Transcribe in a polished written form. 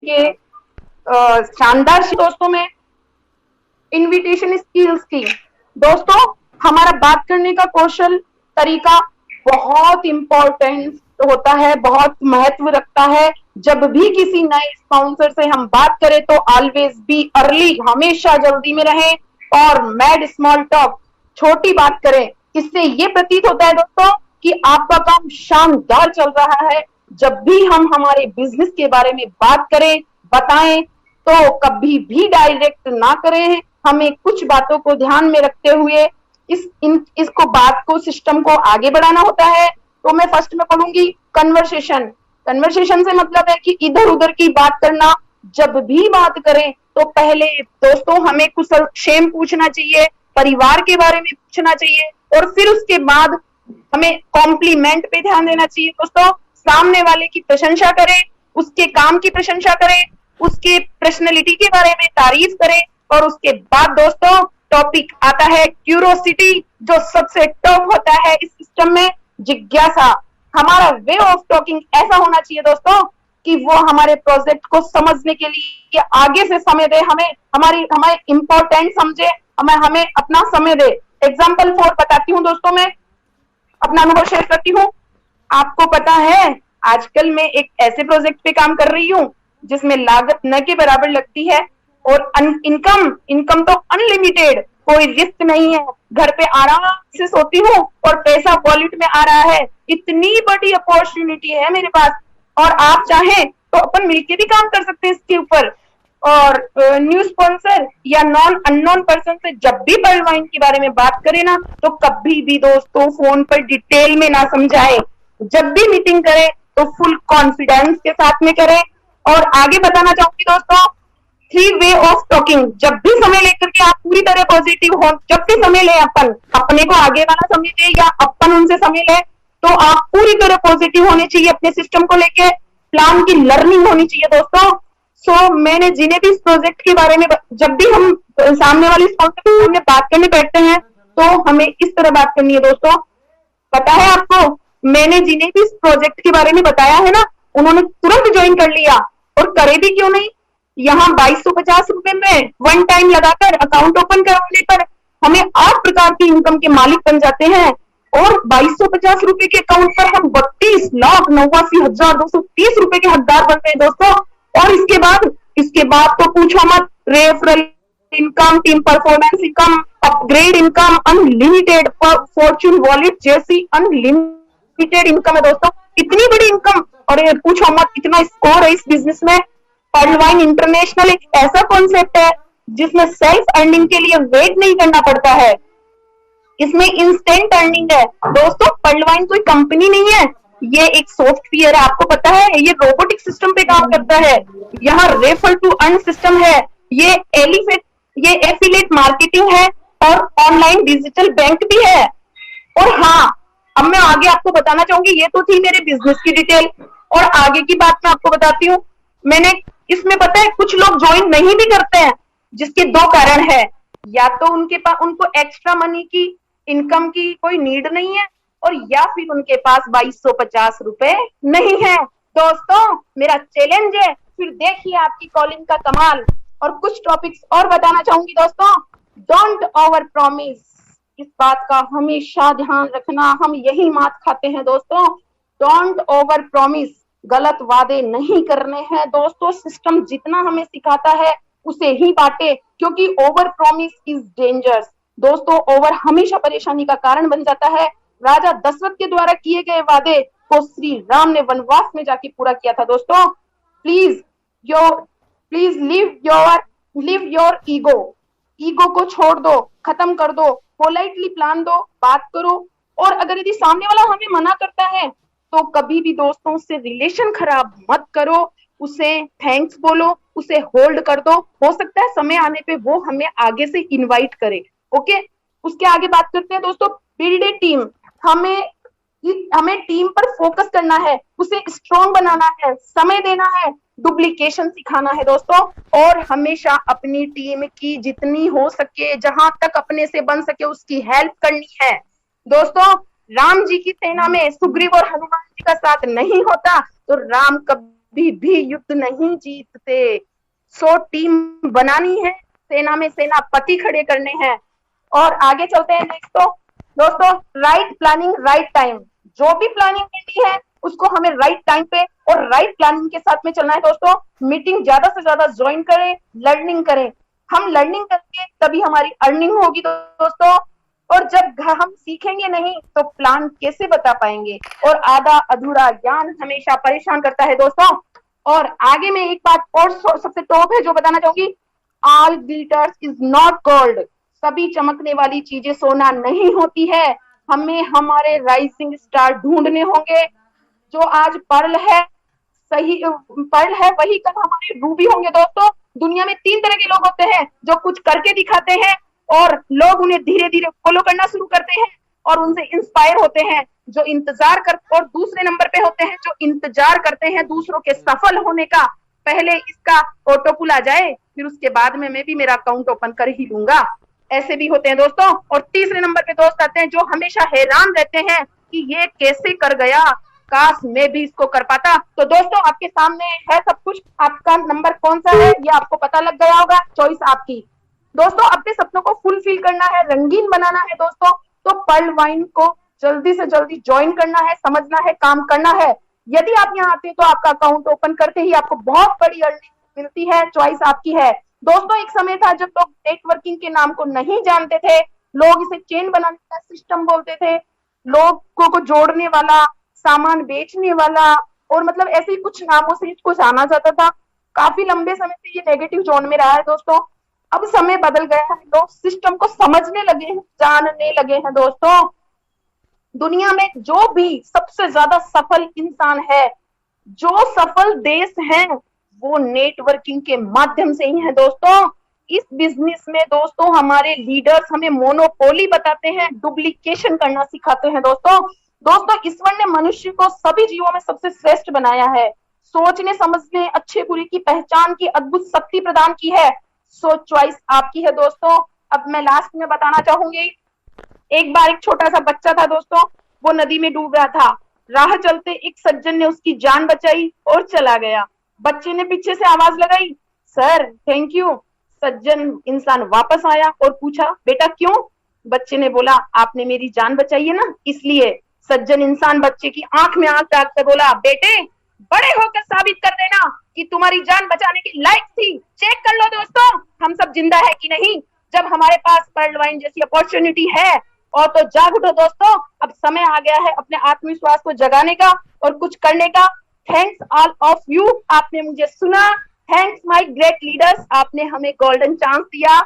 के शानदार दोस्तों में इनविटेशन स्किल्स की। दोस्तों हमारा बात करने का कौशल तरीका बहुत इंपॉर्टेंट होता है, बहुत महत्व रखता है। जब भी किसी नए स्पॉन्सर से हम बात करें तो ऑलवेज बी अर्ली, हमेशा जल्दी में रहें और मैड स्मॉल टॉक, छोटी बात करें। इससे ये प्रतीत होता है दोस्तों कि आपका काम शानदार चल रहा है। जब भी हम हमारे बिजनेस के बारे में बात करें, बताएं, तो कभी भी डायरेक्ट ना करें। हमें कुछ बातों को ध्यान में रखते हुए इसको बात को सिस्टम को आगे बढ़ाना होता है। तो मैं फर्स्ट में बोलूंगी कन्वर्सेशन। कन्वर्सेशन से मतलब है कि इधर उधर की बात करना। जब भी बात करें तो पहले दोस्तों हमें कुशल क्षेम पूछना चाहिए, परिवार के बारे में पूछना चाहिए और फिर उसके बाद हमें कॉम्प्लीमेंट पे ध्यान देना चाहिए। दोस्तों सामने वाले की प्रशंसा करें, उसके काम की प्रशंसा करें, उसके पर्सनैलिटी के बारे में तारीफ करें और उसके बाद दोस्तों टॉपिक आता है क्यूरोसिटी, जो सबसे टॉप होता है इस सिस्टम में, जिज्ञासा। हमारा वे ऑफ टॉकिंग ऐसा होना चाहिए दोस्तों कि वो हमारे प्रोजेक्ट को समझने के लिए आगे से समय दे, हमें इंपॉर्टेंट समझे, हमें अपना समय दे। एग्जाम्पल 4 बताती हूँ दोस्तों, मैं अपना अनुभव शेयर करती हूँ। आपको पता है आजकल मैं एक ऐसे प्रोजेक्ट पे काम कर रही हूँ जिसमें लागत न के बराबर लगती है और इनकम तो अनलिमिटेड, कोई रिस्क नहीं है। घर पे आराम से सोती हूँ और पैसा वॉलेट में आ रहा है। इतनी बड़ी अपॉर्चुनिटी है मेरे पास और आप चाहें तो अपन मिलके भी काम कर सकते हैं इसके ऊपर। और न्यू स्पॉन्सर या नॉन अननोन पर्सन से जब भी पर्ल वाइन के बारे में बात करें ना, तो कभी भी दोस्तों फोन पर डिटेल में ना समझाएं। जब भी मीटिंग करें तो फुल कॉन्फिडेंस के साथ में करें। और आगे बताना चाहूंगी दोस्तों, 3 वे ऑफ टॉकिंग। जब भी समय लेकर के आप पूरी तरह पॉजिटिव हो, जब भी समय ले अपन अपने को आगे वाला समय ले या अपन उनसे समय ले, तो आप पूरी तरह पॉजिटिव होने चाहिए अपने सिस्टम को लेके। प्लान की लर्निंग होनी चाहिए दोस्तों। मैंने जिन्हें भी इस प्रोजेक्ट के बारे में, जब भी हम सामने वाली स्पॉन्सर के सामने बात करने बैठते हैं तो हमें इस तरह बात करनी है दोस्तों। पता है आपको, मैंने जिन्हें भी इस प्रोजेक्ट के बारे में बताया है ना, उन्होंने तुरंत ज्वाइन कर लिया। और करे भी क्यों नहीं, यहाँ 2250 रुपए में वन टाइम लगाकर अकाउंट ओपन करवाने पर हमें 8 प्रकार की इनकम के मालिक बन जाते हैं। और 2250 रुपए के अकाउंट पर हम 32,89,230 रुपए के हकदार बनते हैं दोस्तों। और इसके बाद तो पूछो मत, referral income, team performance income, upgrade income, unlimited Fortune wallet जैसी अनलिमिटेड इनकम है दोस्तों। इतनी बड़ी इनकम और पूछो मत, इतना स्कोर है इस बिजनेस में। पर्ल वाइन इंटरनेशनल एक ऐसा कॉन्सेप्ट है जिसमें सेल्फ अर्निंग के लिए वेट नहीं करना पड़ता है, इसमें इंस्टेंट अर्निंग है दोस्तों। पर्ल वाइन कोई कंपनी नहीं है, ये एक सॉफ्टवेयर है, आपको पता है, ये रोबोटिक सिस्टम पे काम करता है। यहाँ रेफर टू अर्न सिस्टम है, ये एफिलिएट मार्केटिंग है और ऑनलाइन डिजिटल बैंक भी है। और हाँ, अब मैं आगे आपको बताना चाहूंगी, ये तो थी मेरे बिजनेस की डिटेल और आगे की बात मैं आपको बताती हूँ। मैंने इसमें पता है कुछ लोग ज्वाइन नहीं भी करते हैं, जिसके 2 कारण है। या तो उनको एक्स्ट्रा मनी की, इनकम की कोई नीड नहीं है, और या फिर उनके पास 2250 रुपए नहीं है। दोस्तों मेरा चैलेंज है, फिर देखिए आपकी कॉलिंग का कमाल। और कुछ टॉपिक्स और बताना चाहूंगी दोस्तों। डोंट ओवर प्रॉमिस, इस बात का हमेशा ध्यान रखना, हम यही मात खाते हैं दोस्तों। डोंट ओवर प्रॉमिस, गलत वादे नहीं करने हैं दोस्तों। सिस्टम जितना हमें सिखाता है उसे ही बांटे, क्योंकि ओवर प्रॉमिस इज डेंजरस दोस्तों। ओवर हमेशा परेशानी का कारण बन जाता है। राजा दशरथ के द्वारा किए गए वादे को श्री राम ने वनवास में जाके पूरा किया था दोस्तों। प्लीज लिव योर ईगो को छोड़ दो, खत्म कर दो, पोलाइटली प्लान दो, बात करो। और अगर यदि सामने वाला हमें मना करता है तो कभी भी दोस्तों उससे रिलेशन खराब मत करो, उसे थैंक्स बोलो, उसे होल्ड कर दो। हो सकता है समय आने पे वो हमें आगे से इनवाइट करे। ओके, उसके आगे बात करते हैं दोस्तों। बिल्ड ए टीम, हमें टीम पर फोकस करना है, उसे स्ट्रॉन्ग बनाना है, समय देना है, डुप्लीकेशन सिखाना है दोस्तों। और हमेशा अपनी टीम की जितनी हो सके, जहां तक अपने से बन सके, उसकी हेल्प करनी है दोस्तों। राम जी की सेना में सुग्रीव और हनुमान जी का साथ नहीं होता तो राम कभी भी युद्ध नहीं जीतते। सो टीम बनानी है, सेना में सेनापति खड़े करने हैं। और आगे चलते हैं नेक्स्ट। तो दोस्तों, राइट प्लानिंग राइट टाइम, जो भी प्लानिंग करनी है उसको हमें राइट टाइम पे और राइट प्लानिंग के साथ में चलना है। दोस्तों, मीटिंग ज्यादा से ज्यादा ज्वाइन करें, लर्निंग करें। हम लर्निंग करेंगे तभी हमारी अर्निंग होगी दोस्तों। और जब हम सीखेंगे नहीं तो प्लान कैसे बता पाएंगे। और आधा अधूरा ज्ञान हमेशा परेशान करता है दोस्तों। और आगे में एक बात और सबसे टॉप है जो बताना चाहूंगी, all glitters is not gold. सभी चमकने वाली चीजें सोना नहीं होती है। हमें हमारे राइजिंग स्टार ढूंढने होंगे। जो आज पर्ल है, सही पर्ल है, वही कल हमारे रूबी होंगे दोस्तों। दुनिया में 3 तरह के लोग होते हैं, जो कुछ करके दिखाते हैं और लोग उन्हें धीरे धीरे फॉलो करना शुरू करते हैं और उनसे इंस्पायर होते हैं। जो इंतजार कर और दूसरे नंबर पे होते हैं जो इंतजार करते हैं दूसरों के सफल होने का। पहले इसका ऑटो पुल आ जाए, फिर उसके बाद में मैं भी मेरा अकाउंट ओपन कर ही लूंगा। ऐसे भी होते हैं दोस्तों। और तीसरे नंबर पे दोस्त आते हैं जो हमेशा हैरान रहते हैं कि ये कैसे कर गया, काश मैं भी इसको कर पाता। तो दोस्तों, आपके सामने है सब कुछ। आपका नंबर कौन सा है ये आपको पता लग गया होगा, चॉइस आपकी। दोस्तों, अपने सपनों को फुलफिल करना है, रंगीन बनाना है दोस्तों, तो पर्ल वाइन को जल्दी से जल्दी ज्वाइन करना है, समझना है, काम करना है। यदि आप यहाँ आते हैं तो आपका अकाउंट ओपन करते ही आपको बहुत बड़ी अर्निंग मिलती है। चॉइस आपकी है दोस्तों। एक समय था जब लोग नेटवर्किंग के नाम को नहीं जानते थे, लोग इसे चेन बनाने का सिस्टम बोलते थे, लोगों को जोड़ने वाला, सामान बेचने वाला, और मतलब ऐसे ही कुछ नामों से इसको जाना जाता था। काफी लंबे समय से ये नेगेटिव जोन में रहा है दोस्तों। अब समय बदल गया है, लोग सिस्टम को समझने लगे हैं, जानने लगे हैं दोस्तों। दुनिया में जो भी सबसे ज्यादा सफल इंसान है, जो सफल देश हैं, वो नेटवर्किंग के माध्यम से ही है दोस्तों। इस बिजनेस में दोस्तों हमारे लीडर्स हमें मोनोपोली बताते हैं, डुप्लीकेशन करना सिखाते हैं दोस्तों। दोस्तों, ईश्वर ने मनुष्य को सभी जीवों में सबसे श्रेष्ठ बनाया है, सोचने समझने, अच्छे बुरे की पहचान की अद्भुत शक्ति प्रदान की है। सो चॉइस आपकी है दोस्तों। अब मैं लास्ट में बताना चाहूंगी, एक बार एक छोटा सा बच्चा था दोस्तों, वो नदी में डूब रहा था। राह चलते एक सज्जन ने उसकी जान बचाई और चला गया। बच्चे ने पीछे से आवाज लगाई, सर थैंक यू। सज्जन इंसान वापस आया और पूछा, बेटा क्यों? बच्चे ने बोला, आपने मेरी जान बचाई है ना, इसलिए। सज्जन इंसान बच्चे की आंख में आंख डाल कर बोला, बेटे बड़े होकर साबित कर देना कि तुम्हारी जान बचाने की लायक थी। चेक कर लो दोस्तों, हम सब जिंदा है कि नहीं। जब हमारे पास पर्ल वाइन जैसी अपॉर्चुनिटी है और तो जाग उठो दोस्तों। अब समय आ गया है अपने आत्मविश्वास को जगाने का और कुछ करने का। थैंक्स ऑल ऑफ यू, आपने मुझे सुना। थैंक्स माय ग्रेट लीडर्स, आपने हमें गोल्डन चांस दिया।